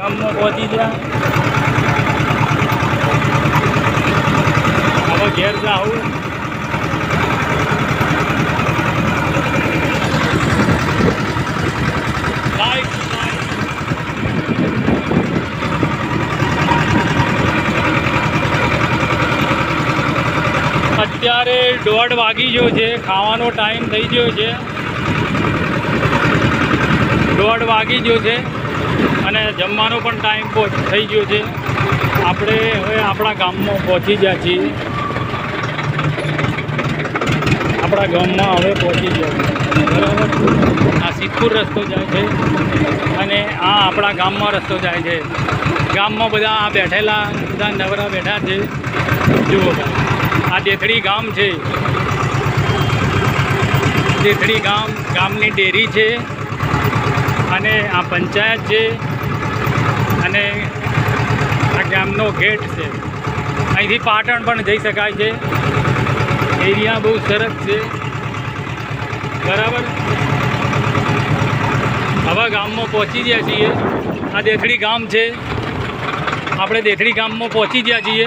ગામમાં પહોંચી ગયા. હવે ઘેર જાઉં. અત્યારે 1:30 વાગી ગયો છે. ખાવાનો ટાઈમ થઈ ગયો છે. 1:30 વાગી ગયો છે અને જમવાનો પણ ટાઈમ થઈ ગયો છે. આપણે હવે આપણા ગામમાં પહોંચી ગયા છીએ. આપણા ગામમાં હવે પહોંચી ગયા બરાબર. આ સિદ્ધપુર રસ્તો જાય છે અને આ આપણા ગામમાં રસ્તો જાય છે. ગામમાં બધા આ બેઠેલા બધા નવરા બેઠા છે. જુઓ આ દેથડી ગામ છે. દેથડી ગામની ડેરી છે અને આ પંચાયત છે અને આ ગામનો ગેટ છે. અહીંથી પાટણ પણ જઈ શકાય છે. એરિયા બહુ સરસ છે બરાબર. હવે ગામમાં પહોંચી ગયા છીએ. આ દેથડી ગામ છે. આપણે દેથડી ગામમાં પહોંચી ગયા છીએ.